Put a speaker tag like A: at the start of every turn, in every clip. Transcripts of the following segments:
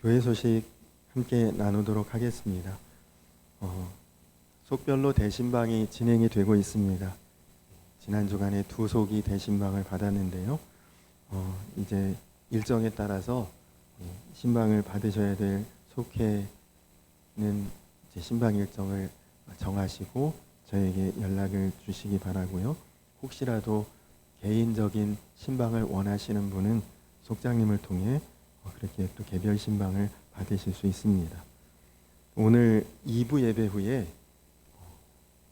A: 교회 소식 함께 나누도록 하겠습니다. 속별로 대신방이 진행이 되고 있습니다. 지난 주간에 두 속이 대신방을 받았는데요. 이제 일정에 따라서 신방을 받으셔야 될 속회는 이제 신방 일정을 정하시고 저에게 연락을 주시기 바라고요. 혹시라도 개인적인 신방을 원하시는 분은 속장님을 통해 그렇게 또 개별 신방을 받으실 수 있습니다. 오늘 2부 예배 후에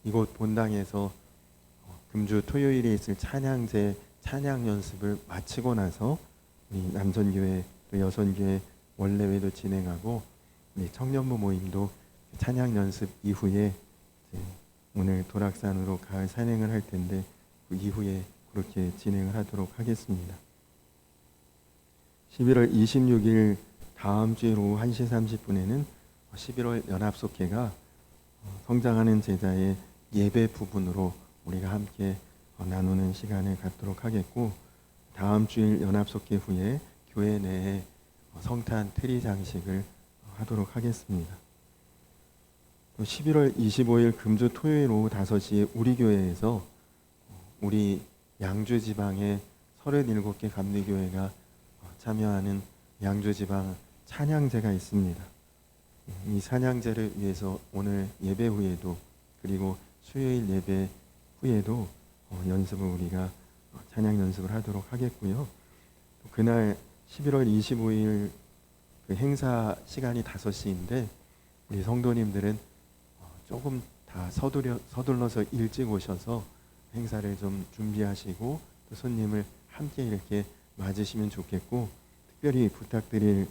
A: 이곳 본당에서 금주 토요일에 있을 찬양제 찬양 연습을 마치고 나서 우리 남선교회 또 여선교회 원래회도 진행하고 우리 청년부 모임도 찬양 연습 이후에 오늘 도락산으로 가을 산행을 할 텐데 그 이후에 그렇게 진행을 하도록 하겠습니다. 11월 26일 다음 주일 오후 1시 30분에는 11월 연합속회가 성장하는 제자의 예배 부분으로 우리가 함께 나누는 시간을 갖도록 하겠고, 다음 주일 연합속회 후에 교회 내에 성탄 트리 장식을 하도록 하겠습니다. 또 11월 25일 금주 토요일 오후 5시에 우리 교회에서 우리 양주 지방의 37개 감리교회가 참여하는 양주지방 찬양제가 있습니다. 이 찬양제를 위해서 오늘 예배 후에도 그리고 수요일 예배 후에도 연습을 우리가 찬양 연습을 하도록 하겠고요. 그날 11월 25일 그 행사 시간이 5시인데 우리 성도님들은 조금 다 서둘러서 일찍 오셔서 행사를 좀 준비하시고 또 손님을 함께 이렇게 맞으시면 좋겠고, 특별히 부탁드릴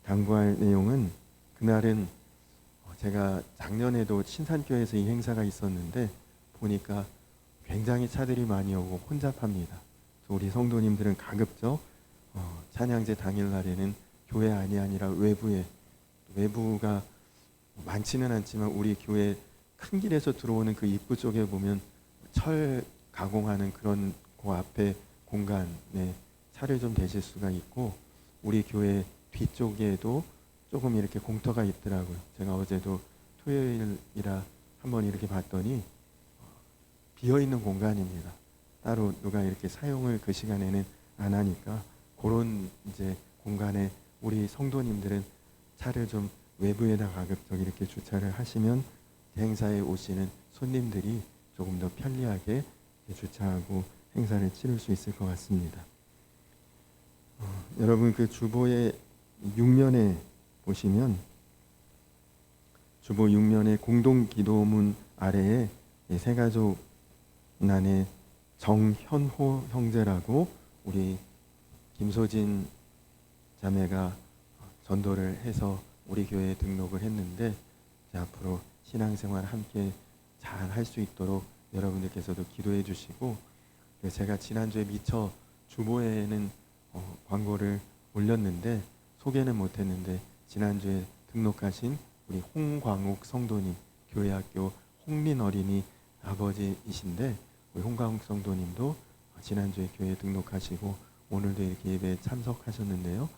A: 당부할 내용은 그날은 제가 작년에도 신산교회에서 이 행사가 있었는데 보니까 굉장히 차들이 많이 오고 혼잡합니다. 우리 성도님들은 가급적 찬양제 당일날에는 교회 안이 아니라 외부가 많지는 않지만 우리 교회 큰 길에서 들어오는 그 입구 쪽에 보면 철 가공하는 그런 그 앞에 공간에 차를 좀 대실 수가 있고, 우리 교회 뒤쪽에도 조금 이렇게 공터가 있더라고요. 제가 어제도 토요일이라 한번 이렇게 봤더니 비어있는 공간입니다. 따로 누가 이렇게 사용을 그 시간에는 안 하니까 그런 이제 공간에 우리 성도님들은 차를 좀 외부에다 가급적 이렇게 주차를 하시면 행사에 오시는 손님들이 조금 더 편리하게 주차하고 행사를 치를 수 있을 것 같습니다. 여러분 그 주보의 6면에 보시면 주보 6면의 공동기도문 아래에 새가족난의 정현호 형제라고 우리 김소진 자매가 전도를 해서 우리 교회에 등록을 했는데 앞으로 신앙생활 함께 잘 할 수 있도록 여러분들께서도 기도해 주시고, 제가 지난주에 미처 주보에는 광고를 올렸는데 소개는 못했는데 지난주에 등록하신 우리 홍광욱 성도님, 교회학교 홍민 어린이 아버지이신데 우리 홍광욱 성도님도 지난주에 교회에 등록하시고 오늘도 이렇게 예배에 참석하셨는데요.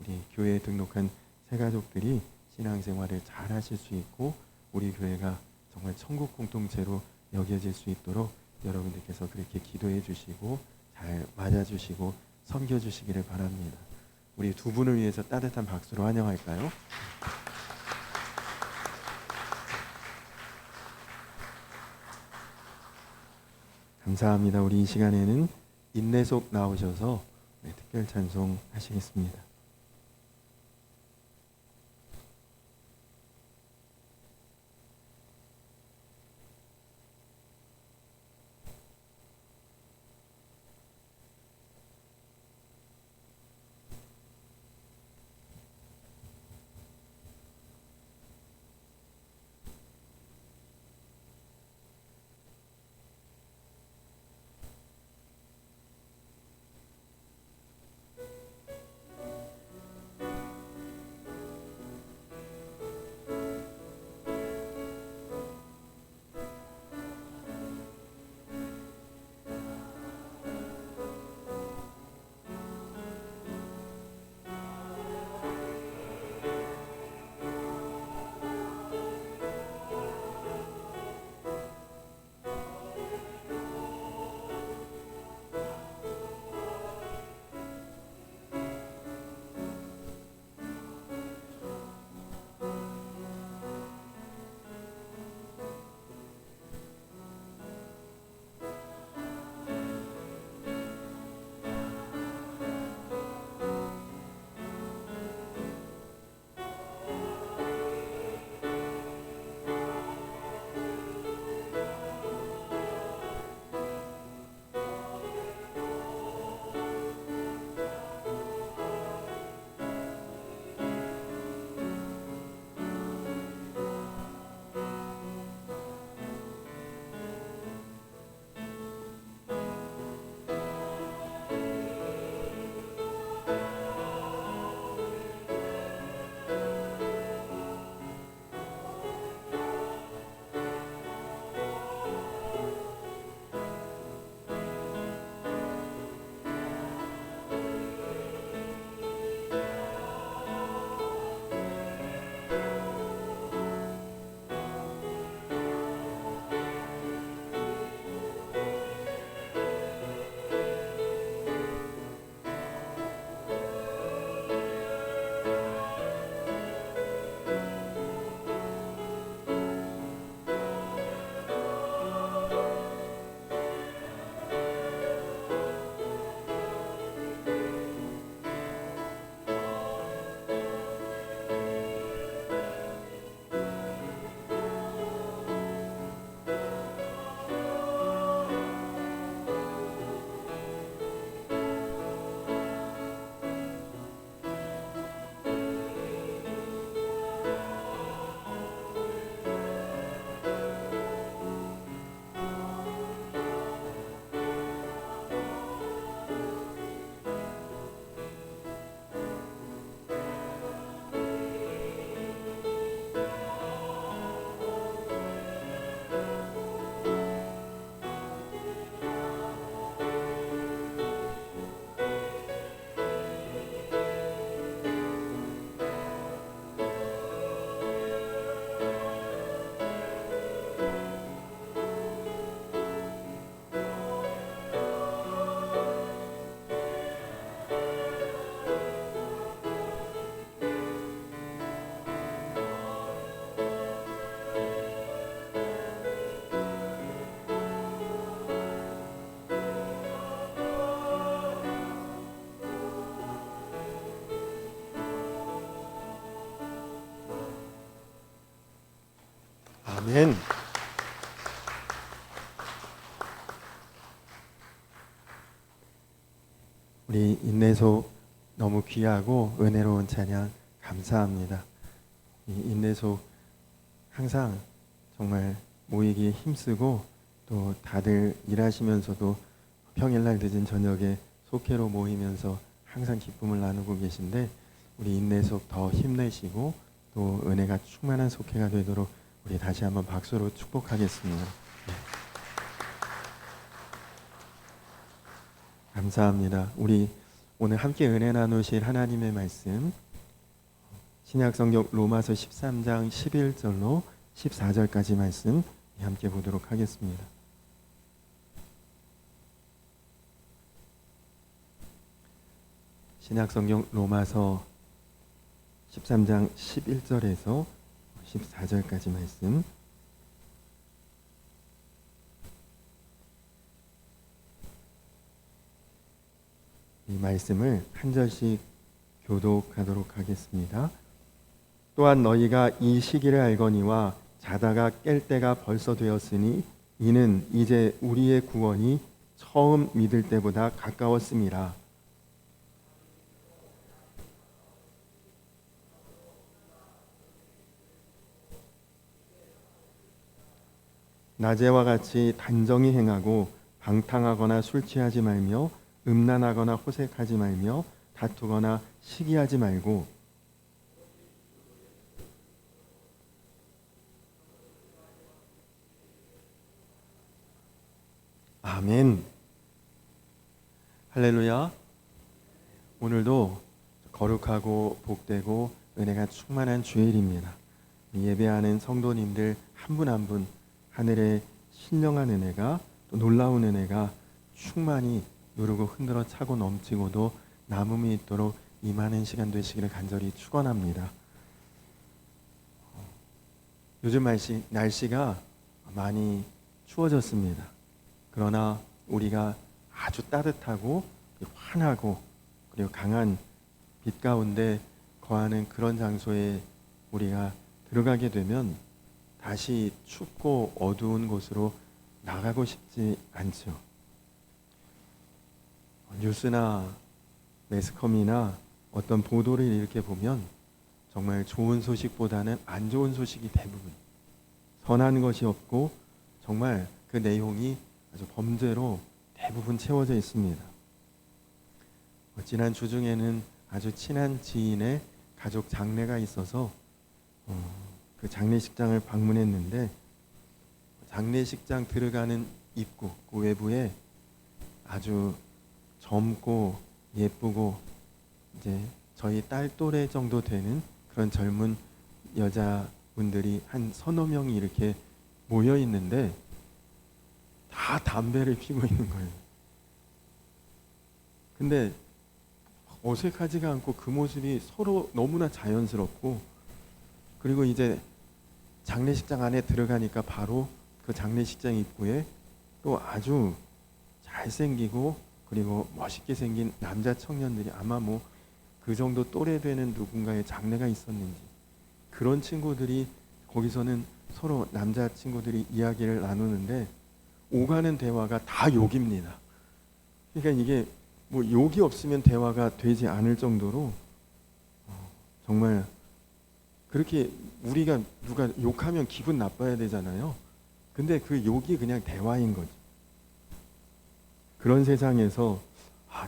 A: 우리 교회에 등록한 새가족들이 신앙생활을 잘 하실 수 있고 우리 교회가 정말 천국 공동체로 여겨질 수 있도록 여러분들께서 그렇게 기도해 주시고 잘 맞아주시고 섬겨주시기를 바랍니다. 우리 두 분을 위해서 따뜻한 박수로 환영할까요? 감사합니다. 우리 이 시간에는 인내속 나오셔서 특별 찬송 하시겠습니다. 아멘. 우리 인내속 너무 귀하고 은혜로운 찬양 감사합니다. 이 인내속 항상 정말 모이기에 힘쓰고 또 다들 일하시면서도 평일날 늦은 저녁에 속회로 모이면서 항상 기쁨을 나누고 계신데 우리 인내속 더 힘내시고 또 은혜가 충만한 속회가 되도록 우리 다시 한번 박수로 축복하겠습니다. 네. 감사합니다. 우리 오늘 함께 은혜 나누실 하나님의 말씀 신약성경 로마서 13장 11절로 14절까지 말씀 함께 보도록 하겠습니다. 신약성경 로마서 13장 11절에서 14절까지 말씀 이 말씀을 한 절씩 교독하도록 하겠습니다. 또한 너희가 이 시기를 알거니와 자다가 깰 때가 벌써 되었으니 이는 이제 우리의 구원이 처음 믿을 때보다 가까웠음이라. 낮에와 같이 단정히 행하고 방탕하거나 술 취하지 말며 음란하거나 호색하지 말며 다투거나 시기하지 말고 아멘. 할렐루야. 오늘도 거룩하고 복되고 은혜가 충만한 주일입니다. 예배하는 성도님들 한 분 한 분 하늘의 신령한 은혜가 또 놀라운 은혜가 충만히 누르고 흔들어 차고 넘치고도 남음이 있도록 임하는 시간 되시기를 간절히 축원합니다. 요즘 날씨가 많이 추워졌습니다. 그러나 우리가 아주 따뜻하고 환하고 그리고 강한 빛 가운데 거하는 그런 장소에 우리가 들어가게 되면 다시 춥고 어두운 곳으로 나가고 싶지 않죠. 뉴스나 매스컴이나 어떤 보도를 이렇게 보면 정말 좋은 소식보다는 안 좋은 소식이 대부분, 선한 것이 없고 정말 그 내용이 아주 범죄로 대부분 채워져 있습니다. 지난 주중에는 아주 친한 지인의 가족 장례가 있어서 그 장례식장을 방문했는데 장례식장 들어가는 입구 그 외부에 아주 젊고 예쁘고 이제 저희 딸 또래 정도 되는 그런 젊은 여자분들이 한 서너 명이 이렇게 모여 있는데 다 담배를 피고 있는 거예요. 근데 어색하지가 않고 그 모습이 서로 너무나 자연스럽고 그리고 이제 장례식장 안에 들어가니까 바로 그 장례식장 입구에 또 아주 잘생기고 그리고 멋있게 생긴 남자 청년들이 아마 뭐 그 정도 또래 되는 누군가의 장례가 있었는지 그런 친구들이 거기서는 서로 남자 친구들이 이야기를 나누는데 오가는 대화가 다 욕입니다. 그러니까 이게 뭐 욕이 없으면 대화가 되지 않을 정도로 정말 그렇게 우리가 누가 욕하면 기분 나빠야 되잖아요. 근데 그 욕이 그냥 대화인 거지. 그런 세상에서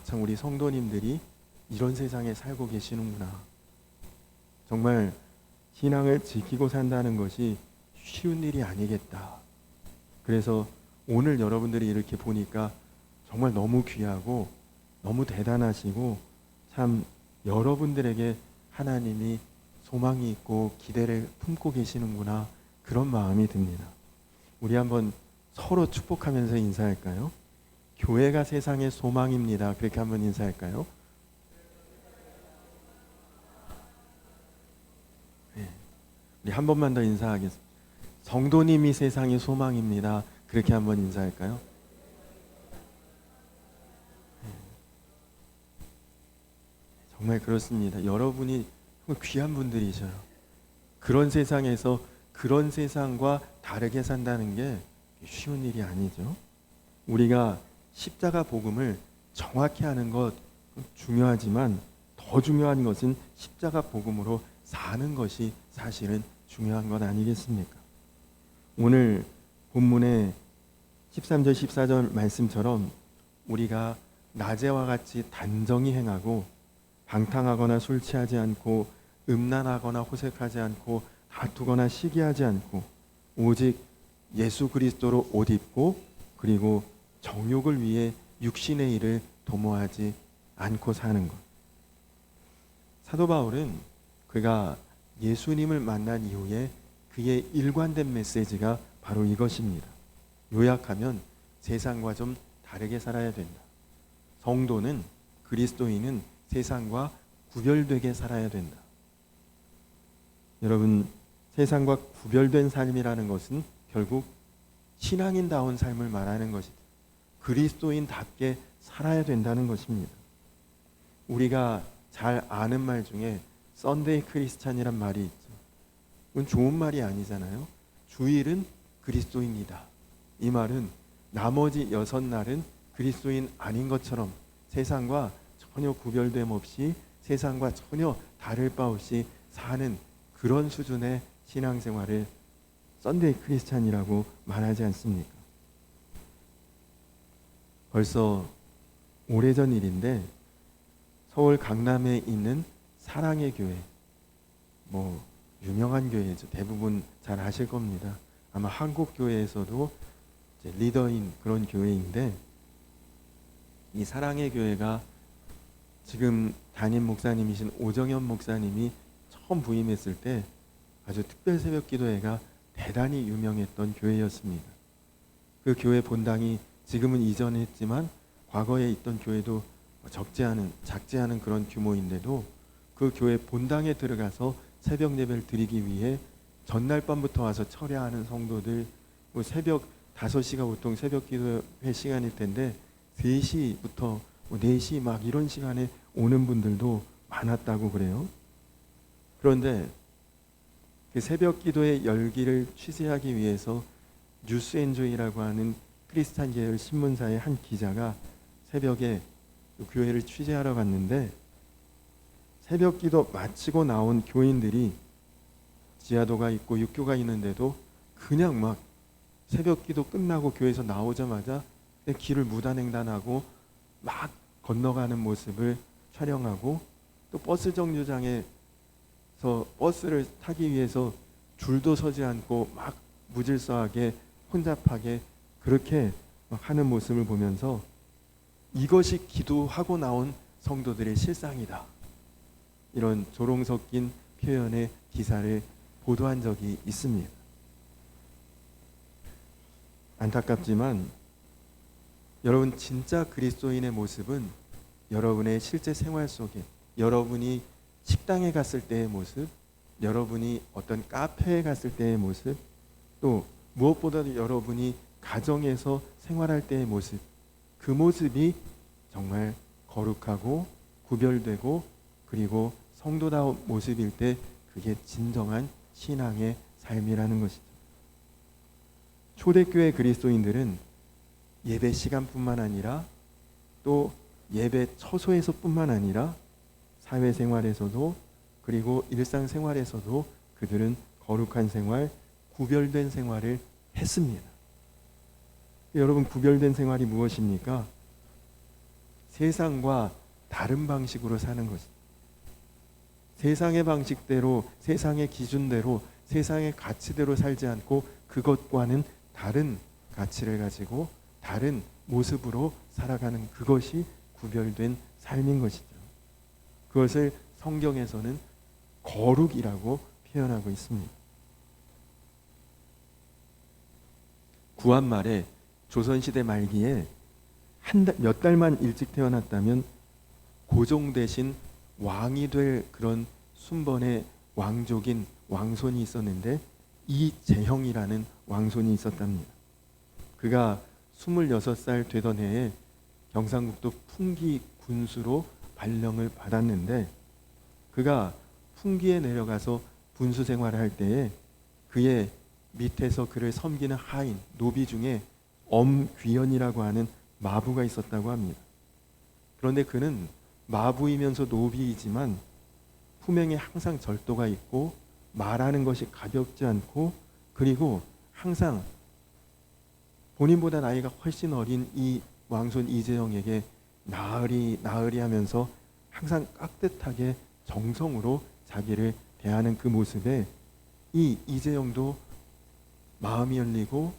A: 참 우리 성도님들이 이런 세상에 살고 계시는구나. 정말 신앙을 지키고 산다는 것이 쉬운 일이 아니겠다. 그래서 오늘 여러분들이 이렇게 보니까 정말 너무 귀하고 너무 대단하시고 참 여러분들에게 하나님이 소망이 있고 기대를 품고 계시는구나 그런 마음이 듭니다. 우리 한번 서로 축복하면서 인사할까요? 교회가 세상의 소망입니다. 그렇게 한번 인사할까요? 네. 우리 한 번만 더 인사하겠습니다. 성도님이 세상의 소망입니다. 그렇게 한번 인사할까요? 네. 정말 그렇습니다. 여러분이 정말 귀한 분들이셔요. 그런 세상에서 그런 세상과 다르게 산다는 게 쉬운 일이 아니죠. 우리가 십자가 복음을 정확히 하는 것 중요하지만 더 중요한 것은 십자가 복음으로 사는 것이 사실은 중요한 것 아니겠습니까? 오늘 본문의 13절 14절 말씀처럼 우리가 낮에와 같이 단정히 행하고 방탕하거나 술 취하지 않고 음란하거나 호색하지 않고 다투거나 시기하지 않고 오직 예수 그리스도로 옷 입고 그리고 정욕을 위해 육신의 일을 도모하지 않고 사는 것. 사도 바울은 그가 예수님을 만난 이후에 그의 일관된 메시지가 바로 이것입니다. 요약하면 세상과 좀 다르게 살아야 된다. 성도는, 그리스도인은 세상과 구별되게 살아야 된다. 여러분, 세상과 구별된 삶이라는 것은 결국 신앙인다운 삶을 말하는 것이다. 그리스도인답게 살아야 된다는 것입니다. 우리가 잘 아는 말 중에 썬데이 크리스찬이란 말이 있죠. 그건 좋은 말이 아니잖아요. 주일은 그리스도인이다. 이 말은 나머지 6날은 그리스도인 아닌 것처럼 세상과 전혀 구별됨 없이 세상과 전혀 다를 바 없이 사는 그런 수준의 신앙생활을 썬데이 크리스찬이라고 말하지 않습니까? 벌써 오래전 일인데 서울 강남에 있는 사랑의 교회, 유명한 교회죠. 대부분 잘 아실 겁니다. 아마 한국 교회에서도 이제 리더인 그런 교회인데 이 사랑의 교회가 지금 담임 목사님이신 오정현 목사님이 처음 부임했을 때 아주 특별 새벽 기도회가 대단히 유명했던 교회였습니다. 그 교회 본당이 지금은 이전했지만 과거에 있던 교회도 작지 않은 그런 규모인데도 그 교회 본당에 들어가서 새벽 예배를 드리기 위해 전날 밤부터 와서 철야하는 성도들, 새벽 5시가 보통 새벽 기도회 시간일 텐데 3시부터 4시 막 이런 시간에 오는 분들도 많았다고 그래요. 그런데 그 새벽 기도의 열기를 취재하기 위해서 뉴스엔조이라고 하는 크리스찬 계열 신문사의 한 기자가 새벽에 그 교회를 취재하러 갔는데 새벽 기도 마치고 나온 교인들이 지하도가 있고 육교가 있는데도 그냥 막 새벽 기도 끝나고 교회에서 나오자마자 길을 무단횡단하고 막 건너가는 모습을 촬영하고 또 버스 정류장에서 버스를 타기 위해서 줄도 서지 않고 막 무질서하게 혼잡하게 그렇게 막 하는 모습을 보면서 이것이 기도하고 나온 성도들의 실상이다. 이런 조롱 섞인 표현의 기사를 보도한 적이 있습니다. 안타깝지만 여러분 진짜 그리스도인의 모습은 여러분의 실제 생활 속에 여러분이 식당에 갔을 때의 모습, 여러분이 어떤 카페에 갔을 때의 모습, 또 무엇보다도 여러분이 가정에서 생활할 때의 모습, 그 모습이 정말 거룩하고 구별되고 그리고 성도다운 모습일 때 그게 진정한 신앙의 삶이라는 것이죠. 초대교회 그리스도인들은 예배 시간뿐만 아니라 또 예배 처소에서뿐만 아니라 사회생활에서도 그리고 일상생활에서도 그들은 거룩한 생활, 구별된 생활을 했습니다. 여러분, 구별된 생활이 무엇입니까? 세상과 다른 방식으로 사는 것입니다. 세상의 방식대로, 세상의 기준대로, 세상의 가치대로 살지 않고 그것과는 다른 가치를 가지고 다른 모습으로 살아가는 그것이 구별된 삶인 것이죠. 그것을 성경에서는 거룩이라고 표현하고 있습니다. 구한 말에 조선시대 말기에 몇 달만 일찍 태어났다면 고종 대신 왕이 될 그런 순번의 왕족인 왕손이 있었는데 이재형이라는 왕손이 있었답니다. 그가 26살 되던 해에 경상북도 풍기 군수로 발령을 받았는데 그가 풍기에 내려가서 군수 생활을 할 때에 그의 밑에서 그를 섬기는 하인, 노비 중에 엄귀연이라고 하는 마부가 있었다고 합니다. 그런데 그는 마부이면서 노비이지만 품행에 항상 절도가 있고 말하는 것이 가볍지 않고 그리고 항상 본인보다 나이가 훨씬 어린 이 왕손 이재영에게 나으리 나으리 하면서 항상 깍듯하게 정성으로 자기를 대하는 그 모습에 이 이재영도 마음이 열리고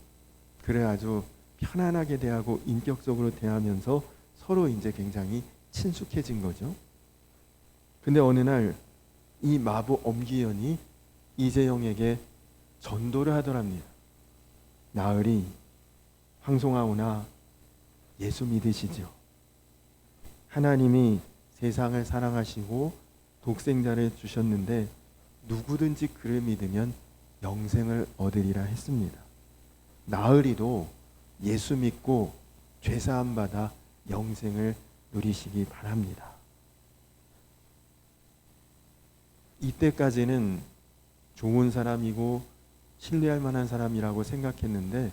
A: 그를 아주 편안하게 대하고 인격적으로 대하면서 서로 이제 굉장히 친숙해진 거죠. 근데 어느 날 이 마부 엄기연이 이재영에게 전도를 하더랍니다. 나으리, 황송하오나 예수 믿으시죠. 하나님이 세상을 사랑하시고 독생자를 주셨는데 누구든지 그를 믿으면 영생을 얻으리라 했습니다. 나으리도 예수 믿고 죄사함 받아 영생을 누리시기 바랍니다. 이때까지는 좋은 사람이고 신뢰할 만한 사람이라고 생각했는데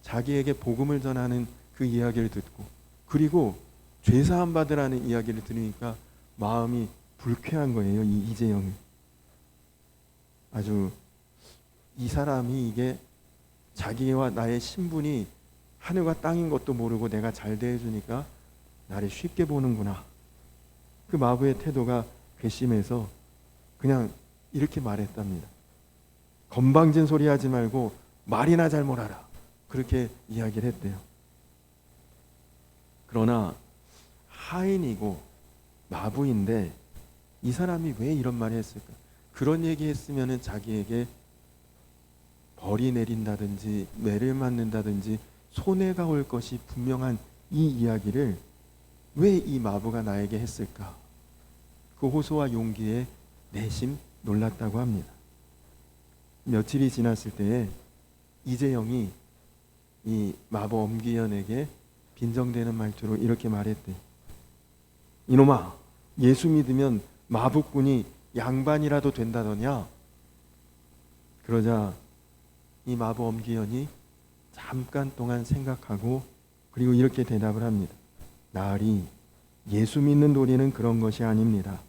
A: 자기에게 복음을 전하는 그 이야기를 듣고 그리고 죄사함 받으라는 이야기를 들으니까 마음이 불쾌한 거예요. 이 이재영이. 아주 이 사람이 이게 자기와 나의 신분이 하늘과 땅인 것도 모르고 내가 잘 대해주니까 나를 쉽게 보는구나. 그 마부의 태도가 괘씸해서 그냥 이렇게 말했답니다. 건방진 소리 하지 말고 말이나 잘 몰아라. 그렇게 이야기를 했대요. 그러나 하인이고 마부인데 이 사람이 왜 이런 말을 했을까? 그런 얘기 했으면 자기에게 벌이 내린다든지 매를 맞는다든지 손해가 올 것이 분명한 이 이야기를 왜 이 마부가 나에게 했을까? 그 호소와 용기에 내심 놀랐다고 합니다. 며칠이 지났을 때에 이재영이 이 마부 엄기연에게 빈정대는 말투로 이렇게 말했대. 이놈아, 예수 믿으면 마부꾼이 양반이라도 된다더냐? 그러자 이 마부 엄기연이 잠깐 동안 생각하고 그리고 이렇게 대답을 합니다. 나으리, 예수 믿는 도리는 그런 것이 아닙니다.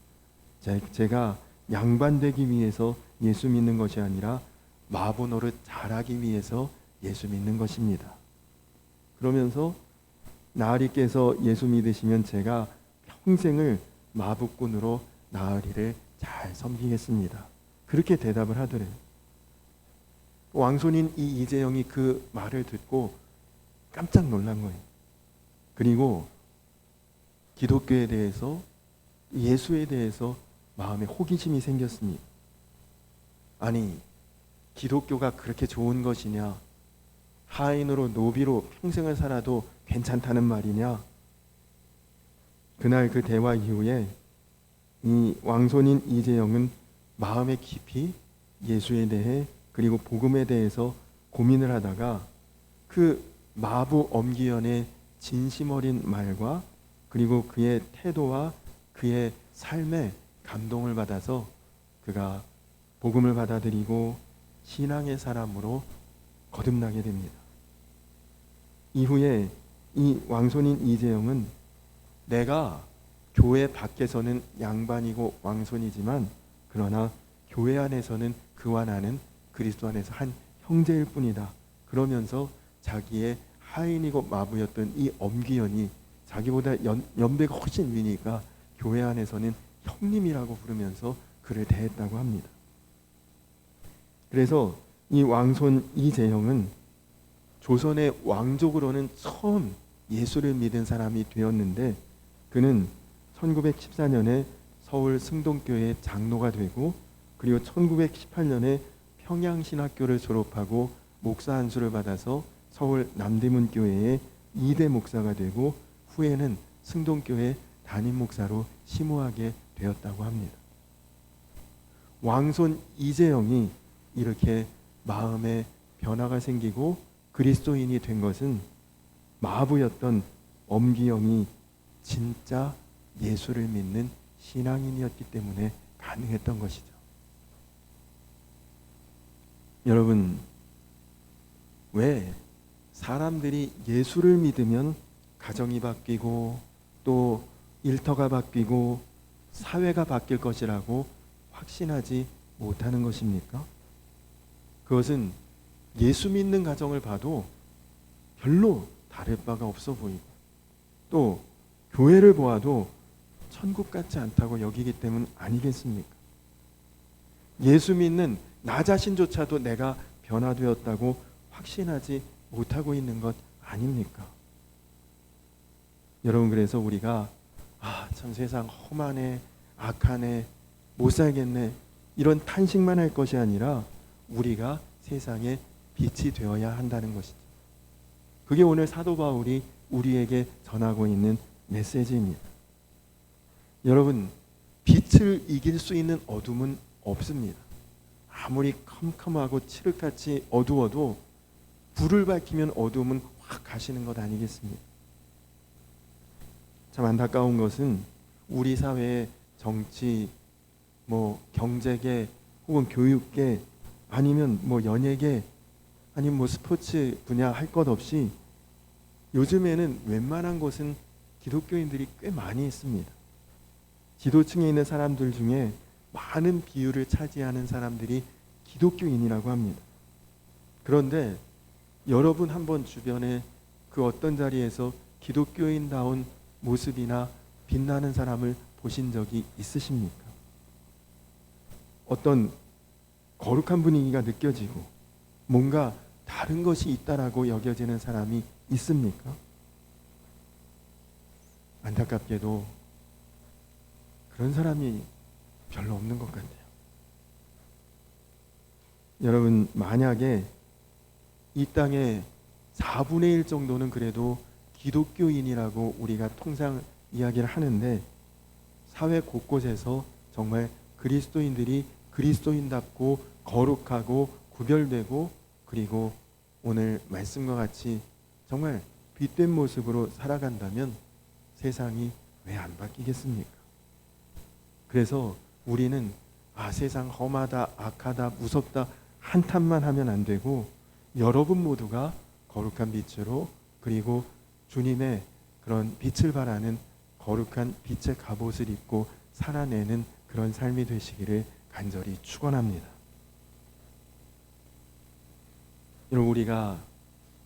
A: 제가 양반 되기 위해서 예수 믿는 것이 아니라 마부 노릇 잘하기 위해서 예수 믿는 것입니다. 그러면서 나으리께서 예수 믿으시면 제가 평생을 마부꾼으로 나으리를 잘 섬기겠습니다. 그렇게 대답을 하더래요. 왕손인 이 이재영이 그 말을 듣고 깜짝 놀란 거예요. 그리고 기독교에 대해서 예수에 대해서 마음에 호기심이 생겼습니다. 아니, 기독교가 그렇게 좋은 것이냐? 하인으로 노비로 평생을 살아도 괜찮다는 말이냐? 그날 그 대화 이후에 이 왕손인 이재영은 마음에 깊이 예수에 대해 그리고 복음에 대해서 고민을 하다가 그 마부 엄기연의 진심 어린 말과 그리고 그의 태도와 그의 삶에 감동을 받아서 그가 복음을 받아들이고 신앙의 사람으로 거듭나게 됩니다. 이후에 이 왕손인 이재영은 내가 교회 밖에서는 양반이고 왕손이지만 그러나 교회 안에서는 그와 나는 그리스도 안에서 한 형제일 뿐이다. 그러면서 자기의 하인이고 마부였던 이 엄기연이 자기보다 연배가 훨씬 위니까 교회 안에서는 형님이라고 부르면서 그를 대했다고 합니다. 그래서 이 왕손 이재영은 조선의 왕족으로는 처음 예수를 믿은 사람이 되었는데 그는 1914년에 서울 승동교회 장로가 되고 그리고 1918년에 평양신학교를 졸업하고 목사 안수를 받아서 서울 남대문 교회의 2대 목사가 되고 후에는 승동교회 담임 목사로 심우하게 되었다고 합니다. 왕손 이재영이 이렇게 마음에 변화가 생기고 그리스도인이 된 것은 마부였던 엄기영이 진짜 예수를 믿는 신앙인이었기 때문에 가능했던 것이죠. 여러분, 왜 사람들이 예수를 믿으면 가정이 바뀌고 또 일터가 바뀌고 사회가 바뀔 것이라고 확신하지 못하는 것입니까? 그것은 예수 믿는 가정을 봐도 별로 다를 바가 없어 보이고 또 교회를 보아도 천국 같지 않다고 여기기 때문 아니겠습니까? 예수 믿는 나 자신조차도 내가 변화되었다고 확신하지 못하고 있는 것 아닙니까? 여러분, 그래서 우리가 참 세상 험하네, 악하네, 못 살겠네 이런 탄식만 할 것이 아니라 우리가 세상에 빛이 되어야 한다는 것이죠. 그게 오늘 사도 바울이 우리에게 전하고 있는 메시지입니다. 여러분, 빛을 이길 수 있는 어둠은 없습니다. 아무리 컴컴하고 칠흑같이 어두워도 불을 밝히면 어둠은 확 가시는 것 아니겠습니까? 참 안타까운 것은 우리 사회의 정치, 경제계 혹은 교육계 아니면 연예계 아니면 스포츠 분야 할 것 없이 요즘에는 웬만한 곳은 기독교인들이 꽤 많이 있습니다. 지도층에 있는 사람들 중에 많은 비율을 차지하는 사람들이 기독교인이라고 합니다. 그런데 여러분 한번 주변에 그 어떤 자리에서 기독교인다운 모습이나 빛나는 사람을 보신 적이 있으십니까? 어떤 거룩한 분위기가 느껴지고 뭔가 다른 것이 있다라고 여겨지는 사람이 있습니까? 안타깝게도 그런 사람이 별로 없는 것 같아요. 여러분, 만약에 이 땅에 4분의 1 정도는 그래도 기독교인이라고 우리가 통상 이야기를 하는데 사회 곳곳에서 정말 그리스도인들이 그리스도인답고 거룩하고 구별되고 그리고 오늘 말씀과 같이 정말 빛된 모습으로 살아간다면 세상이 왜 안 바뀌겠습니까? 그래서 우리는 세상 험하다, 악하다, 무섭다 한탄만 하면 안 되고 여러분 모두가 거룩한 빛으로 그리고 주님의 그런 빛을 발하는 거룩한 빛의 갑옷을 입고 살아내는 그런 삶이 되시기를 간절히 축원합니다. 여러분, 우리가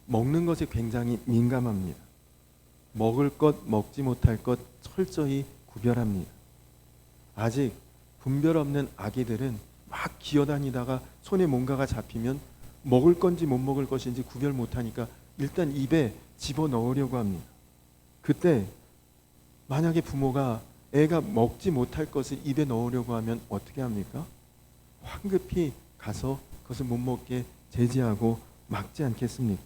A: 먹는 것에 굉장히 민감합니다. 먹을 것, 먹지 못할 것 철저히 구별합니다. 아직 분별 없는 아기들은 막 기어다니다가 손에 뭔가가 잡히면 먹을 건지 못 먹을 것인지 구별 못하니까 일단 입에 집어넣으려고 합니다. 그때 만약에 부모가 애가 먹지 못할 것을 입에 넣으려고 하면 어떻게 합니까? 황급히 가서 그것을 못 먹게 제지하고 막지 않겠습니까?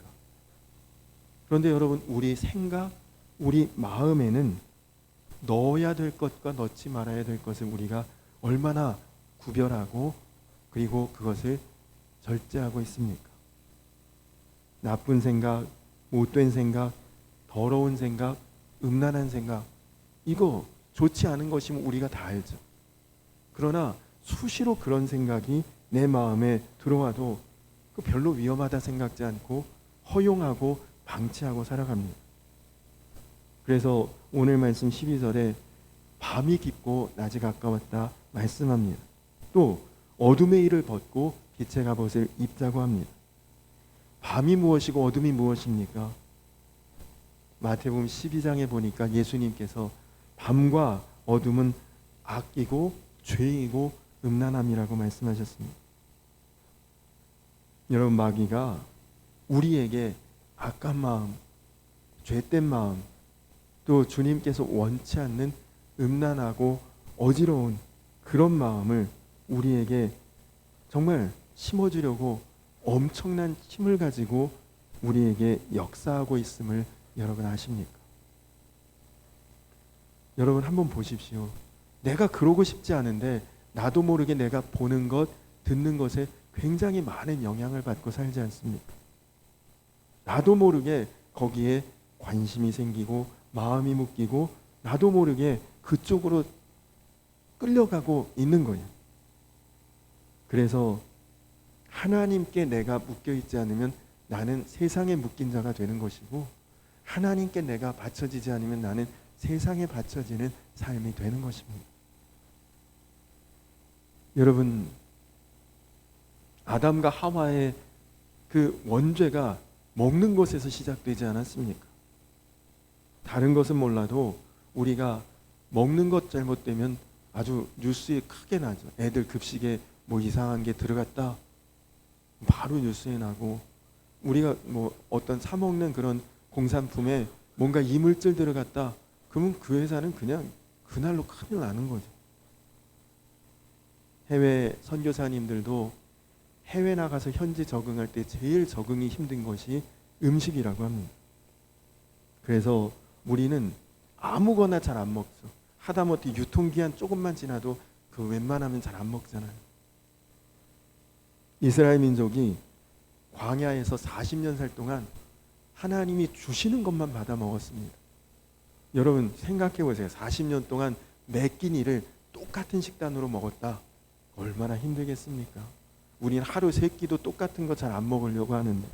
A: 그런데 여러분, 우리 생각, 우리 마음에는 넣어야 될 것과 넣지 말아야 될 것을 우리가 얼마나 구별하고 그리고 그것을 절제하고 있습니까? 나쁜 생각, 못된 생각, 더러운 생각, 음란한 생각, 이거 좋지 않은 것이면 우리가 다 알죠. 그러나 수시로 그런 생각이 내 마음에 들어와도 그 별로 위험하다 생각지 않고 허용하고 방치하고 살아갑니다. 그래서 오늘 말씀 12절에 밤이 깊고 낮이 가까웠다 말씀합니다. 또 어둠의 일을 벗고 빛의 갑옷을 입자고 합니다. 밤이 무엇이고 어둠이 무엇입니까? 마태복음 12장에 보니까 예수님께서 밤과 어둠은 악이고 죄이고 음란함이라고 말씀하셨습니다. 여러분, 마귀가 우리에게 악한 마음, 죄된 마음, 또 주님께서 원치 않는 음란하고 어지러운 그런 마음을 우리에게 정말 심어주려고 엄청난 힘을 가지고 우리에게 역사하고 있음을 여러분 아십니까? 여러분 한번 보십시오. 내가 그러고 싶지 않은데 나도 모르게 내가 보는 것, 듣는 것에 굉장히 많은 영향을 받고 살지 않습니까? 나도 모르게 거기에 관심이 생기고 마음이 묶이고 나도 모르게 그쪽으로 끌려가고 있는 거예요. 그래서 하나님께 내가 묶여 있지 않으면 나는 세상에 묶인 자가 되는 것이고, 하나님께 내가 바쳐지지 않으면 나는 세상에 바쳐지는 삶이 되는 것입니다. 여러분, 아담과 하와의 그 원죄가 먹는 것에서 시작되지 않았습니까? 다른 것은 몰라도 우리가 먹는 것 잘못되면 아주 뉴스에 크게 나죠. 애들 급식에 뭐 이상한 게 들어갔다, 바로 뉴스에 나고, 우리가 뭐 어떤 사 먹는 그런 공산품에 뭔가 이물질 들어갔다, 그러면 그 회사는 그냥 그날로 큰일 나는 거죠. 해외 선교사님들도 해외 나가서 현지 적응할 때 제일 적응이 힘든 것이 음식이라고 합니다. 그래서 우리는 아무거나 잘 안 먹죠. 하다못해 유통기한 조금만 지나도 그 웬만하면 잘 안 먹잖아요. 이스라엘 민족이 광야에서 40년 살 동안 하나님이 주시는 것만 받아 먹었습니다. 여러분 생각해 보세요. 40년 동안 매 끼니를 똑같은 식단으로 먹었다. 얼마나 힘들겠습니까? 우리는 하루 3끼도 똑같은 거 잘 안 먹으려고 하는데,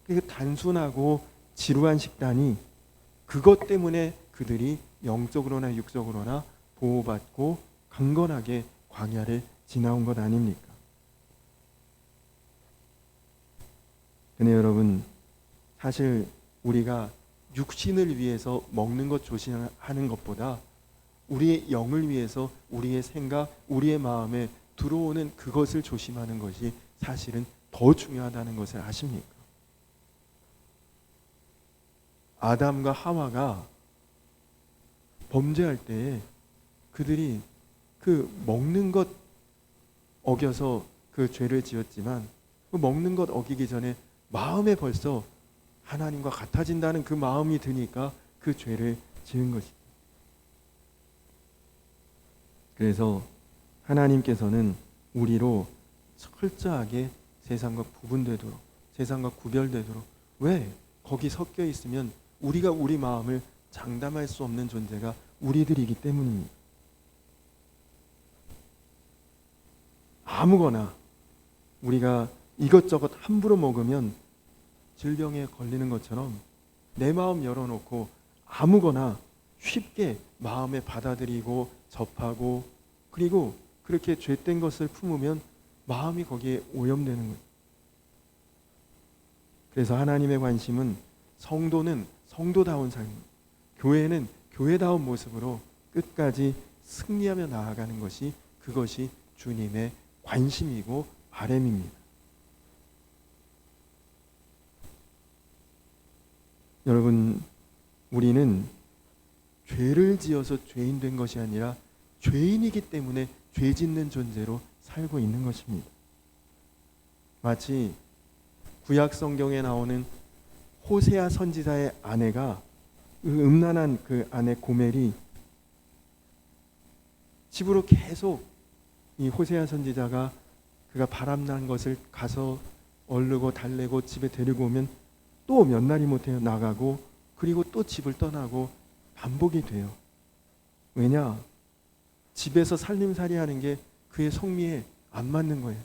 A: 그 단순하고 지루한 식단이, 그것 때문에 그들이 영적으로나 육적으로나 보호받고 강건하게 광야를 지나온 것 아닙니까? 근데 여러분, 사실 우리가 육신을 위해서 먹는 것 조심하는 것보다 우리의 영을 위해서 우리의 생각, 우리의 마음에 들어오는 그것을 조심하는 것이 사실은 더 중요하다는 것을 아십니까? 아담과 하와가 범죄할 때 그들이 그 먹는 것 어겨서 그 죄를 지었지만, 그 먹는 것 어기기 전에 마음에 벌써 하나님과 같아진다는 그 마음이 드니까 그 죄를 지은 것이다. 그래서 하나님께서는 우리로 철저하게 세상과 구분되도록, 세상과 구별되도록, 왜? 거기 섞여 있으면 우리가 우리 마음을 장담할 수 없는 존재가 우리들이기 때문입니다. 아무거나 우리가 이것저것 함부로 먹으면 질병에 걸리는 것처럼 내 마음 열어놓고 아무거나 쉽게 마음에 받아들이고 접하고, 그리고 그렇게 죄된 것을 품으면 마음이 거기에 오염되는 거예요. 그래서 하나님의 관심은 성도는 성도다운 삶, 교회는 교회다운 모습으로 끝까지 승리하며 나아가는 것이, 그것이 주님의 관심이고 바람입니다. 여러분, 우리는 죄를 지어서 죄인 된 것이 아니라 죄인이기 때문에 죄 짓는 존재로 살고 있는 것입니다. 마치 구약 성경에 나오는 호세아 선지자의 아내가, 그 음란한 그 아내 고멜이 집으로 계속, 이 호세아 선지자가 그가 바람난 것을 가서 얼르고 달래고 집에 데리고 오면 또 몇 날이 못해 나가고, 그리고 또 집을 떠나고 반복이 돼요. 왜냐? 집에서 살림살이 하는 게 그의 성미에 안 맞는 거예요.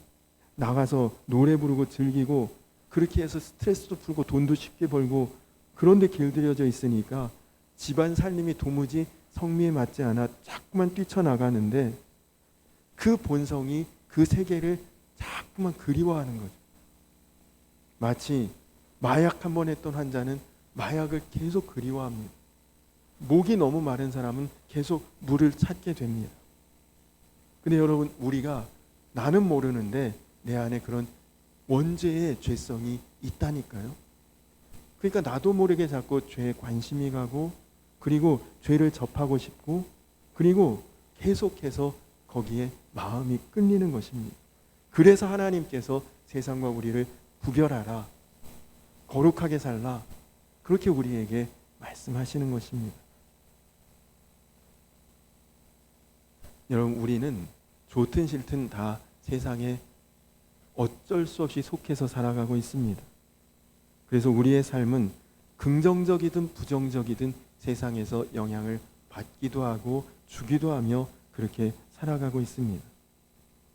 A: 나가서 노래 부르고 즐기고 그렇게 해서 스트레스도 풀고 돈도 쉽게 벌고, 그런데 길들여져 있으니까 집안 살림이 도무지 성미에 맞지 않아 자꾸만 뛰쳐나가는데, 그 본성이 그 세계를 자꾸만 그리워하는 거죠. 마치 마약 한 번 했던 환자는 마약을 계속 그리워합니다. 목이 너무 마른 사람은 계속 물을 찾게 됩니다. 근데 여러분, 우리가, 나는 모르는데 내 안에 그런 원죄의 죄성이 있다니까요. 그러니까 나도 모르게 자꾸 죄에 관심이 가고, 그리고 죄를 접하고 싶고, 그리고 계속해서 거기에 마음이 끌리는 것입니다. 그래서 하나님께서 세상과 우리를 구별하라, 거룩하게 살라, 그렇게 우리에게 말씀하시는 것입니다. 여러분, 우리는 좋든 싫든 다 세상에 어쩔 수 없이 속해서 살아가고 있습니다. 그래서 우리의 삶은 긍정적이든 부정적이든 세상에서 영향을 받기도 하고 주기도 하며 그렇게 살아가고 있습니다.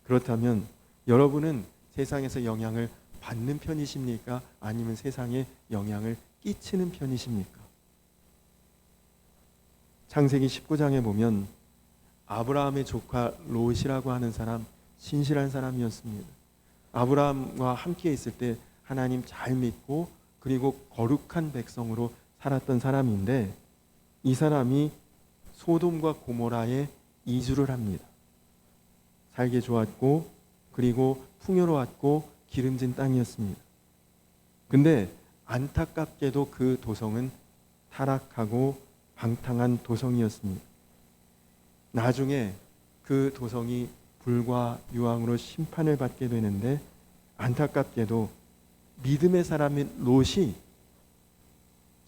A: 그렇다면 여러분은 세상에서 영향을 받는 편이십니까? 아니면 세상에 영향을 끼치는 편이십니까? 창세기 19장에 보면 아브라함의 조카 롯이라고 하는 사람, 신실한 사람이었습니다. 아브라함과 함께 있을 때 하나님 잘 믿고 그리고 거룩한 백성으로 살았던 사람인데, 이 사람이 소돔과 고모라에 이주를 합니다. 살기 좋았고 그리고 풍요로웠고 기름진 땅이었습니다. 근데 안타깝게도 그 도성은 타락하고 방탕한 도성이었습니다. 나중에 그 도성이 불과 유황으로 심판을 받게 되는데, 안타깝게도 믿음의 사람인 롯이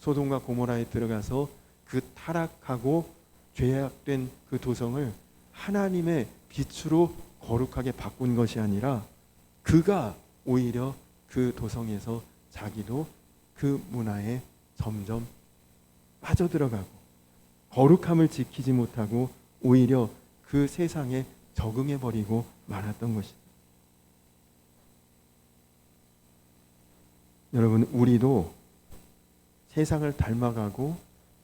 A: 소돔과 고모라에 들어가서 그 타락하고 죄악된 그 도성을 하나님의 빛으로 거룩하게 바꾼 것이 아니라, 그가 오히려 그 도성에서 자기도 그 문화에 점점 빠져들어가고 거룩함을 지키지 못하고 오히려 그 세상에 적응해버리고 말았던 것이다. 여러분, 우리도 세상을 닮아가고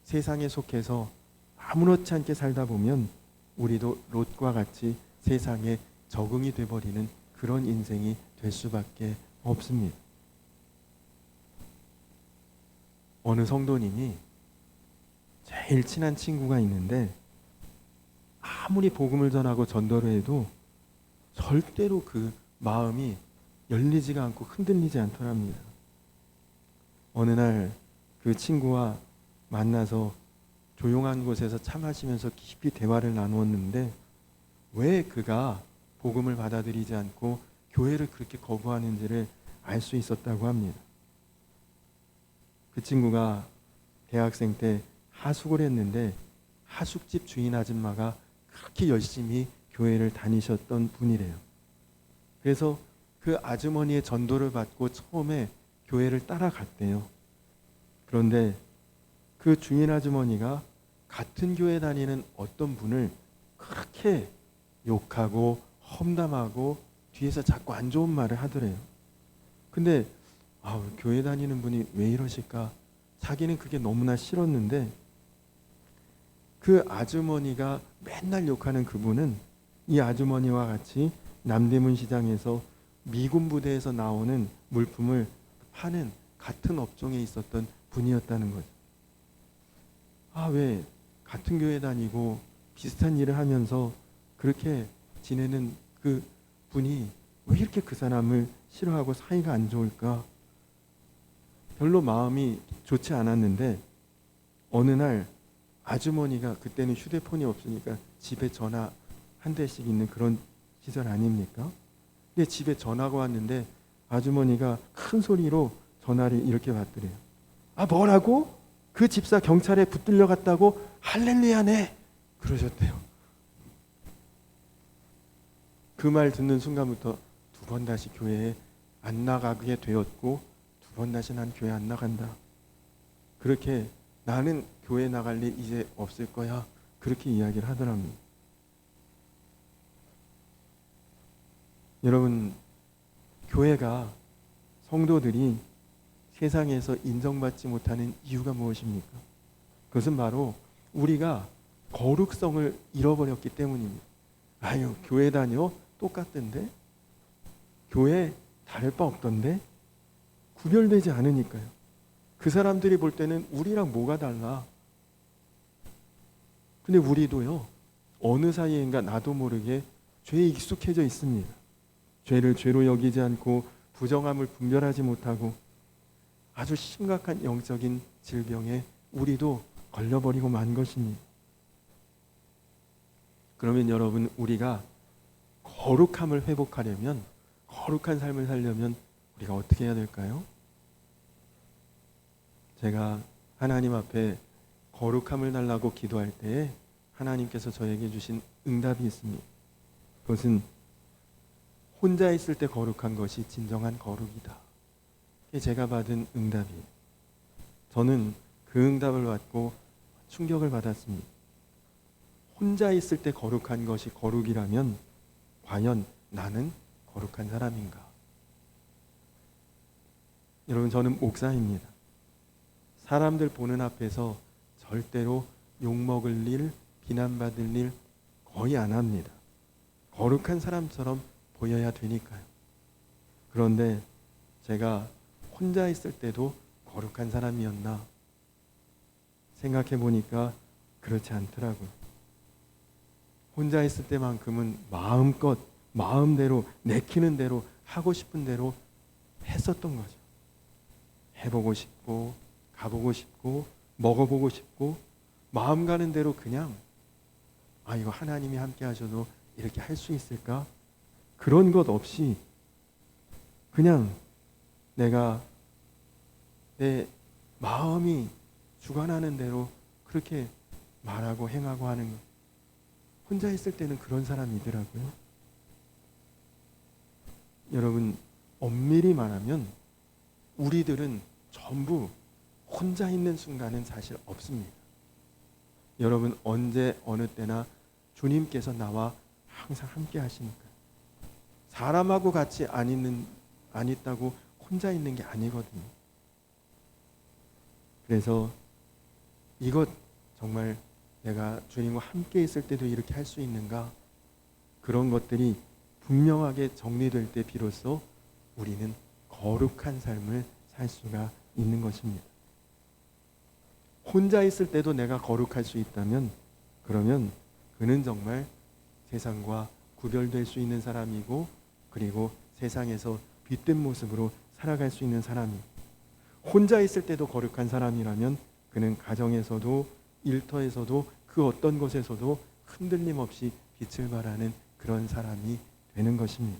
A: 세상에 속해서 아무렇지 않게 살다 보면 우리도 롯과 같이 세상에 적응이 돼버리는 그런 인생이 될 수밖에 없습니다. 어느 성도님이 제일 친한 친구가 있는데, 아무리 복음을 전하고 전도를 해도 절대로 그 마음이 열리지가 않고 흔들리지 않더랍니다. 어느 날 그 친구와 만나서 조용한 곳에서 차 마시면서 깊이 대화를 나누었는데, 왜 그가 복음을 받아들이지 않고 교회를 그렇게 거부하는지를 알 수 있었다고 합니다. 그 친구가 대학생 때 하숙을 했는데, 하숙집 주인 아줌마가 그렇게 열심히 교회를 다니셨던 분이래요. 그래서 그 아주머니의 전도를 받고 처음에 교회를 따라갔대요. 그런데 그 주인 아주머니가 같은 교회 다니는 어떤 분을 그렇게 욕하고 험담하고 뒤에서 자꾸 안 좋은 말을 하더래요. 근데 교회 다니는 분이 왜 이러실까? 자기는 그게 너무나 싫었는데, 그 아주머니가 맨날 욕하는 그분은 이 아주머니와 같이 남대문 시장에서 미군 부대에서 나오는 물품을 파는 같은 업종에 있었던 분이었다는 거죠. 왜 같은 교회 다니고 비슷한 일을 하면서 그렇게 지내는 그 분이 왜 이렇게 그 사람을 싫어하고 사이가 안 좋을까? 별로 마음이 좋지 않았는데, 어느 날 아주머니가, 그때는 휴대폰이 없으니까 집에 전화 한 대씩 있는 그런 시절 아닙니까? 근데 집에 전화가 왔는데 아주머니가 큰 소리로 전화를 이렇게 받더래요. 뭐라고? 그 집사 경찰에 붙들려 갔다고? 할렐루야네! 그러셨대요. 그 말 듣는 순간부터 두 번 다시 교회에 안 나가게 되었고, 두 번 다시 난 교회 안 나간다. 그렇게 나는 교회 나갈 일 이제 없을 거야. 그렇게 이야기를 하더랍니다. 여러분, 교회가, 성도들이 세상에서 인정받지 못하는 이유가 무엇입니까? 그것은 바로 우리가 거룩성을 잃어버렸기 때문입니다. 교회 다녀? 똑같던데? 교회 다를 바 없던데? 구별되지 않으니까요. 그 사람들이 볼 때는 우리랑 뭐가 달라? 근데 우리도요, 어느 사이인가 나도 모르게 죄에 익숙해져 있습니다. 죄를 죄로 여기지 않고 부정함을 분별하지 못하고 아주 심각한 영적인 질병에 우리도 걸려버리고 만 것입니다. 그러면 여러분, 우리가 거룩함을 회복하려면, 거룩한 삶을 살려면 우리가 어떻게 해야 될까요? 제가 하나님 앞에 거룩함을 달라고 기도할 때에 하나님께서 저에게 주신 응답이 있습니다. 그것은 혼자 있을 때 거룩한 것이 진정한 거룩이다. 이게 제가 받은 응답이에요. 저는 그 응답을 받고 충격을 받았습니다. 혼자 있을 때 거룩한 것이 거룩이라면 과연 나는 거룩한 사람인가? 여러분, 저는 목사입니다. 사람들 보는 앞에서 절대로 욕먹을 일, 비난받을 일 거의 안 합니다. 거룩한 사람처럼 보여야 되니까요. 그런데 제가 혼자 있을 때도 거룩한 사람이었나 생각해 보니까 그렇지 않더라고요. 혼자 있을 때만큼은 마음껏 마음대로 내키는 대로 하고 싶은 대로 했었던 거죠. 해보고 싶고 가보고 싶고 먹어보고 싶고 마음 가는 대로 그냥 이거 하나님이 함께 하셔도 이렇게 할 수 있을까? 그런 것 없이 그냥 내가 내 마음이 주관하는 대로 그렇게 말하고 행하고 하는 것. 혼자 있을 때는 그런 사람이더라고요. 여러분, 엄밀히 말하면 우리들은 전부 혼자 있는 순간은 사실 없습니다. 여러분, 언제 어느 때나 주님께서 나와 항상 함께 하시니까. 사람하고 같이 안 있다고 혼자 있는 게 아니거든요. 그래서 이것 정말 내가 주님과 함께 있을 때도 이렇게 할 수 있는가? 그런 것들이 분명하게 정리될 때 비로소 우리는 거룩한 삶을 살 수가 있는 것입니다. 혼자 있을 때도 내가 거룩할 수 있다면 그러면 그는 정말 세상과 구별될 수 있는 사람이고 그리고 세상에서 빛된 모습으로 살아갈 수 있는 사람이고 혼자 있을 때도 거룩한 사람이라면 그는 가정에서도 일터에서도 그 어떤 곳에서도 흔들림 없이 빛을 발하는 그런 사람이 되는 것입니다.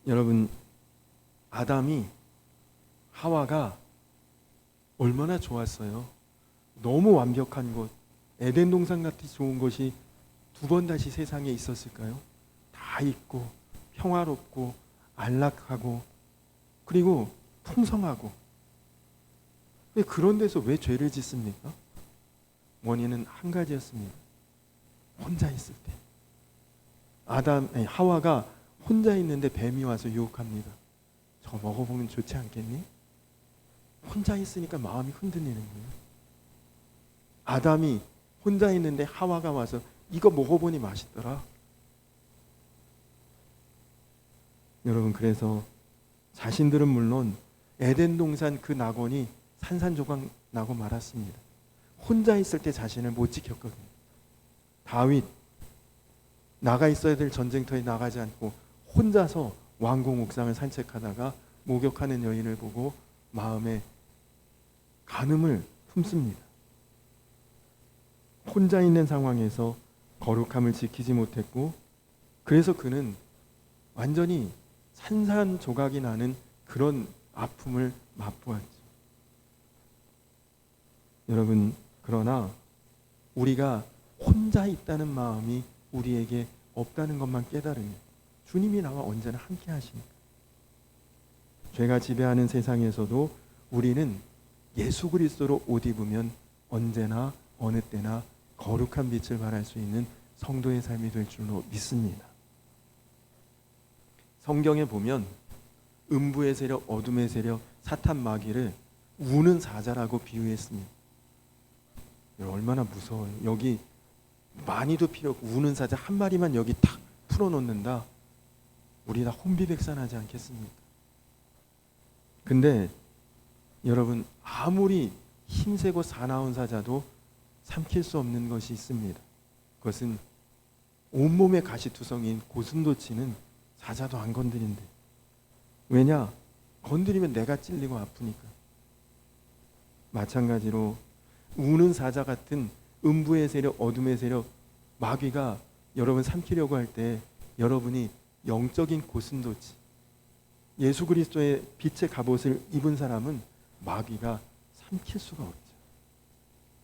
A: 여러분, 아담이 하와가 얼마나 좋았어요. 너무 완벽한 곳, 에덴 동산 같이 좋은 곳이 두 번 다시 세상에 있었을까요? 다 있고 평화롭고 안락하고 그리고 풍성하고. 그런 데서 왜 죄를 짓습니까? 원인은 한 가지였습니다. 혼자 있을 때. 하와가 혼자 있는데 뱀이 와서 유혹합니다. 저거 먹어보면 좋지 않겠니? 혼자 있으니까 마음이 흔들리는 거예요. 아담이 혼자 있는데 하와가 와서 이거 먹어보니 맛있더라. 여러분, 그래서 자신들은 물론 에덴 동산 그 낙원이 산산조각 나고 말았습니다. 혼자 있을 때 자신을 못 지켰거든요. 다윗 나가 있어야 될 전쟁터에 나가지 않고 혼자서 왕궁 옥상을 산책하다가 목욕하는 여인을 보고 마음에 간음을 품습니다. 혼자 있는 상황에서 거룩함을 지키지 못했고 그래서 그는 완전히 산산조각이 나는 그런 아픔을 맛보았죠. 여러분, 그러나 우리가 혼자 있다는 마음이 우리에게 없다는 것만 깨달으면 주님이 나와 언제나 함께 하십니다. 죄가 지배하는 세상에서도 우리는 예수 그리스도로 옷 입으면 언제나 어느 때나 거룩한 빛을 발할 수 있는 성도의 삶이 될 줄로 믿습니다. 성경에 보면 음부의 세력, 어둠의 세력, 사탄 마귀를 우는 사자라고 비유했습니다. 얼마나 무서워요. 여기 많이도 필요 없고 우는 사자 한 마리만 여기 탁 풀어놓는다. 우리 다 혼비백산하지 않겠습니까? 근데 여러분, 아무리 힘세고 사나운 사자도 삼킬 수 없는 것이 있습니다. 그것은 온몸에 가시투성인 고슴도치는 사자도 안 건드린대. 왜냐? 건드리면 내가 찔리고 아프니까. 마찬가지로 우는 사자 같은 음부의 세력, 어둠의 세력, 마귀가 여러분 삼키려고 할 때 여러분이 영적인 고슴도치, 예수 그리스도의 빛의 갑옷을 입은 사람은 마귀가 삼킬 수가 없죠.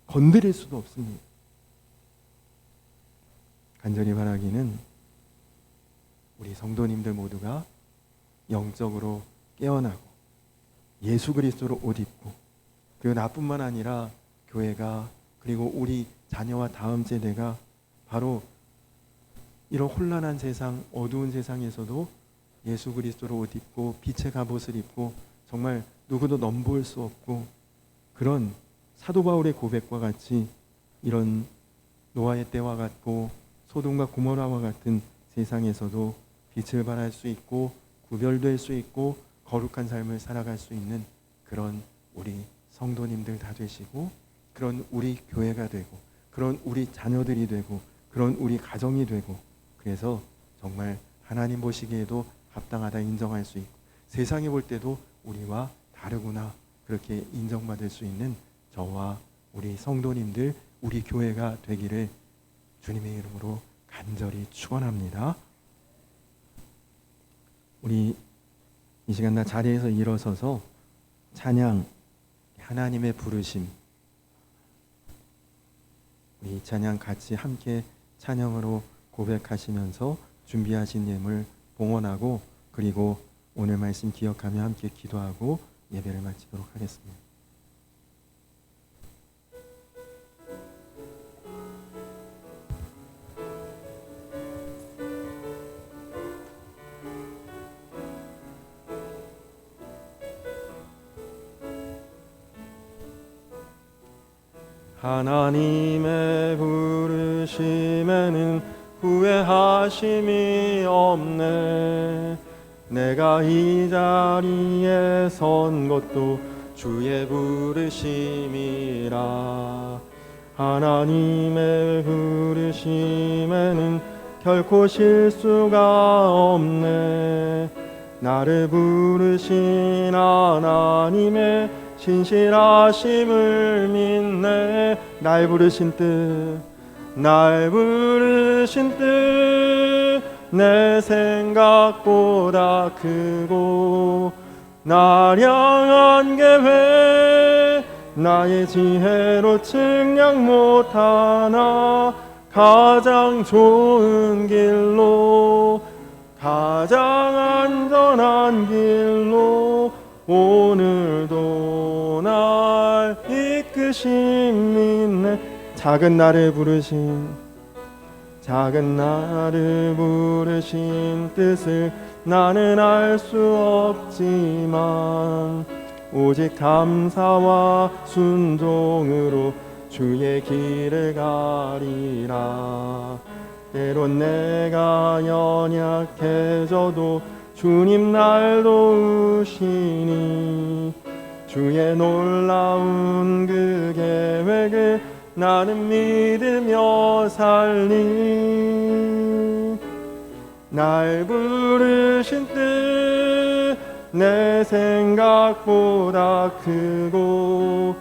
A: 건드릴 수도 없습니다. 간절히 바라기는 우리 성도님들 모두가 영적으로 깨어나고 예수 그리스도로 옷 입고 그리고 나뿐만 아니라 교회가 그리고 우리 자녀와 다음 세대가 바로 이런 혼란한 세상, 어두운 세상에서도 예수 그리스도로 옷 입고 빛의 갑옷을 입고 정말 누구도 넘볼 수 없고 그런 사도 바울의 고백과 같이 이런 노아의 때와 같고 소돔과 고모라와 같은 세상에서도 빛을 발할 수 있고 구별될 수 있고 거룩한 삶을 살아갈 수 있는 그런 우리 성도님들 다 되시고 그런 우리 교회가 되고 그런 우리 자녀들이 되고 그런 우리 가정이 되고 그래서 정말 하나님 보시기에도 합당하다 인정할 수 있고 세상이 볼 때도 우리와 다르구나 그렇게 인정받을 수 있는 저와 우리 성도님들 우리 교회가 되기를 주님의 이름으로 간절히 축원합니다. 우리 이 시간 다 자리에서 일어서서 찬양 하나님의 부르심 우리 찬양 같이 함께 찬양으로 고백하시면서 준비하신 예물 봉헌하고 그리고 오늘 말씀 기억하며 함께 기도하고 예배를 마치도록 하겠습니다. 하나님의 부르심에는 후회하심이 없네. 내가 이 자리에 선 것도 주의 부르심이라. 하나님의 부르심에는 결코 실수가 없네. 나를 부르신 하나님의 신실하심을 믿네. 날 부르신 뜻, 날 부르신 뜻, 내 생각보다 크고 날 향한 계획, 나의 지혜로 측량 못하나 가장 좋은 길로, 가장 안전한 길로 오늘도 날 이끄심 믿네. 작은 나를 부르신, 작은 나를 부르신 뜻을 나는 알 수 없지만 오직 감사와 순종으로 주의 길을 가리라. 때론 내가 연약해져도 주님 날 도우시니 주의 놀라운 그 계획을 나는 믿으며 살리. 날 부르신 뜻, 내 생각보다 크고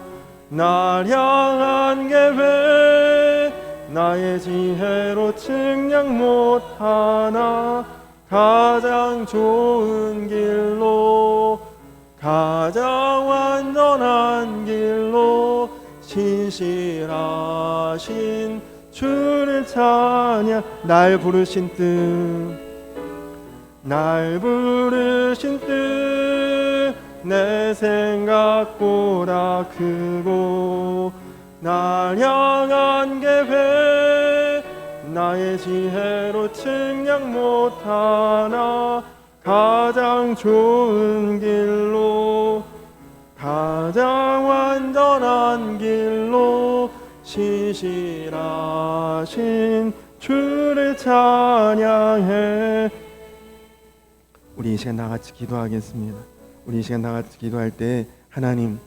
A: 날 향한 계획, 나의 지혜로 측량 못하나 가장 좋은 길로, 가장 완전한 길로 신실하신 주를 찬양. 날 부르신 뜻, 날 부르신 뜻, 내 생각보다 크고 날 향한 계획, 나의 지혜로 측량 못하나 가장 좋은 길로, 가장 완전한 길로 신실하신 주를 찬양해. 우리 이 시간 다 같이 기도하겠습니다. 우리 이 시간 다 같이 기도할 때 하나님,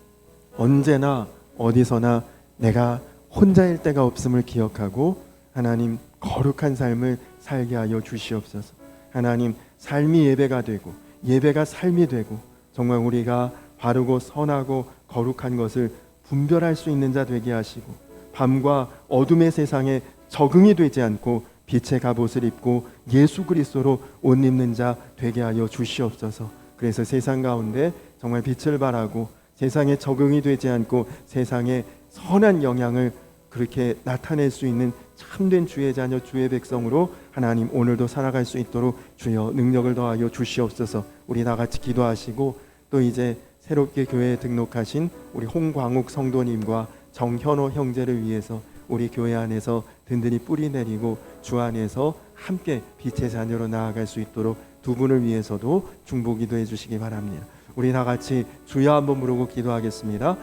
A: 언제나 어디서나 내가 혼자일 때가 없음을 기억하고 하나님 거룩한 삶을 살게 하여 주시옵소서. 하나님, 삶이 예배가 되고 예배가 삶이 되고 정말 우리가 바르고 선하고 거룩한 것을 분별할 수 있는 자 되게 하시고 밤과 어둠의 세상에 적응이 되지 않고 빛의 갑옷을 입고 예수 그리스도로 옷 입는 자 되게 하여 주시옵소서. 그래서 세상 가운데 정말 빛을 발하고 세상에 적응이 되지 않고 세상에 선한 영향을 그렇게 나타낼 수 있는 참된 주의 자녀 주의 백성으로 하나님 오늘도 살아갈 수 있도록 주여 능력을 더하여 주시옵소서. 우리 다 같이 기도하시고 또 이제 새롭게 교회에 등록하신 우리 홍광욱 성도님과 정현호 형제를 위해서 우리 교회 안에서 든든히 뿌리 내리고 주 안에서 함께 빛의 자녀로 나아갈 수 있도록 두 분을 위해서도 중보 기도해 주시기 바랍니다. 우리 다 같이 주여 한번 부르고 기도하겠습니다.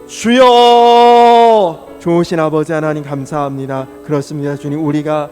A: 주여! 좋으신 아버지 하나님 감사합니다. 그렇습니다. 주님, 우리가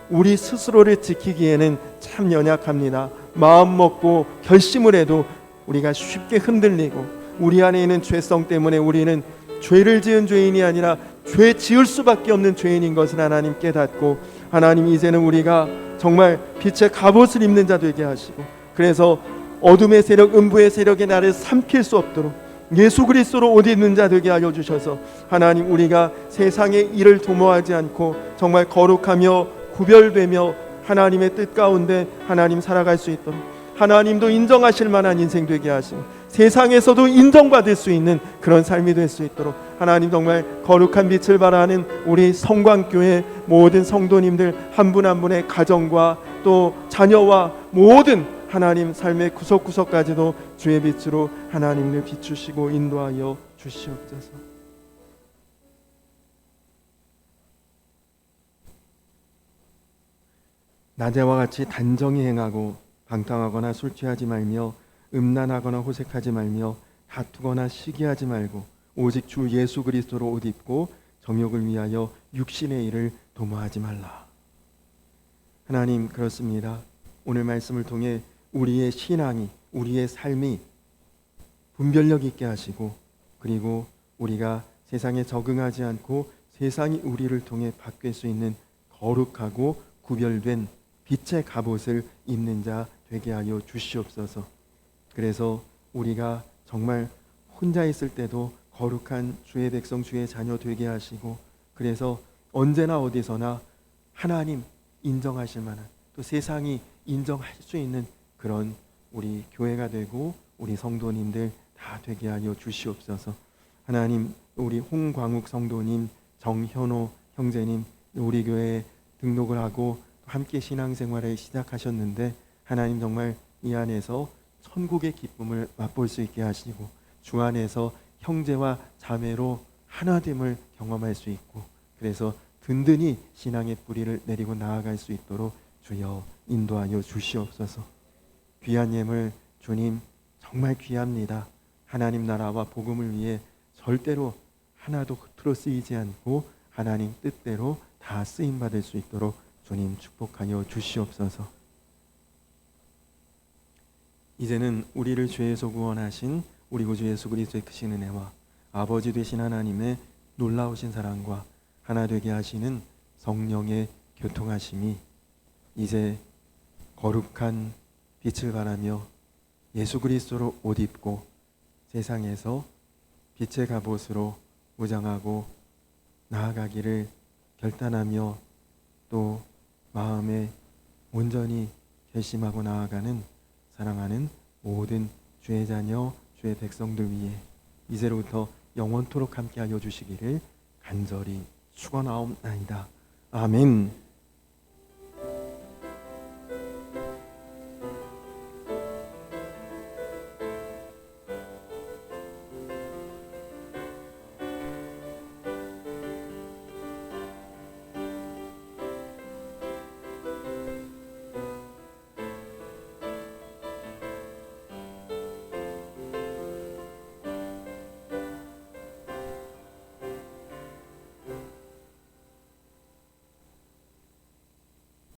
A: 우리 스스로를 지키기에는 참 연약합니다. 마음 먹고 결심을 해도 우리가 쉽게 흔들리고, 우리 안에 있는 죄성 때문에 우리는 죄를 지은 죄인이 아니라 죄 지을 수밖에 없는 죄인인 것을 하나님 깨닫고, 하나님 이제는 우리가 정말 빛의 갑옷을 입는 자 되게 하시고, 그래서 어둠의 세력, 음부의 세력이 나를 삼킬 수 없도록 예수 그리스도로 옷 입는 자 되게 하여 주셔서, 하나님 우리가 세상의 일을 도모하지 않고 정말 거룩하며 구별되며 하나님의 뜻 가운데 하나님 살아갈 수 있도록, 하나님도 인정하실 만한 인생 되게 하시고 세상에서도 인정받을 수 있는 그런 삶이 될 수 있도록, 하나님 정말 거룩한 빛을 발하는 우리 성광교회 모든 성도님들 한 분 한 분의 가정과 또 자녀와 모든 하나님 삶의 구석구석까지도 주의 빛으로 하나님을 비추시고 인도하여 주시옵소서. 낮에와 같이 단정히 행하고 방탕하거나 술 취하지 말며 음란하거나 호색하지 말며 다투거나 시기하지 말고 오직 주 예수 그리스도로 옷 입고 정욕을 위하여 육신의 일을 도모하지 말라. 하나님, 그렇습니다. 오늘 말씀을 통해 우리의 신앙이, 우리의 삶이 분별력 있게 하시고, 그리고 우리가 세상에 적응하지 않고 세상이 우리를 통해 바뀔 수 있는 거룩하고 구별된 빛의 갑옷을 입는 자 되게 하여 주시옵소서. 그래서 우리가 정말 혼자 있을 때도 거룩한 주의 백성, 주의 자녀 되게 하시고, 그래서 언제나 어디서나 하나님 인정하실 만한, 또 세상이 인정할 수 있는 그런 우리 교회가 되고 우리 성도님들 다 되게 하여 주시옵소서. 하나님, 우리 홍광욱 성도님, 정현호 형제님, 우리 교회에 등록을 하고 함께 신앙생활을 시작하셨는데, 하나님 정말 이 안에서 천국의 기쁨을 맛볼 수 있게 하시고 주 안에서 형제와 자매로 하나됨을 경험할 수 있고, 그래서 든든히 신앙의 뿌리를 내리고 나아갈 수 있도록 주여 인도하여 주시옵소서. 귀한 예물 주님 정말 귀합니다. 하나님 나라와 복음을 위해 절대로 하나도 겉으로 쓰이지 않고 하나님 뜻대로 다 쓰임받을 수 있도록 주님 축복하여 주시옵소서. 이제는 우리를 죄에서 구원하신 우리 구주 예수 그리스도의 크신 은혜와 아버지 되신 하나님의 놀라우신 사랑과 하나 되게 하시는 성령의 교통하심이 이제 거룩한 빛을 발하며 예수 그리스도로 옷 입고 세상에서 빛의 갑옷으로 무장하고 나아가기를 결단하며 또 마음에 온전히 결심하고 나아가는 사랑하는 모든 주의 자녀, 주의 백성들 위해 이제로부터 영원토록 함께하여 주시기를 간절히 축원하옵나이다. 아멘.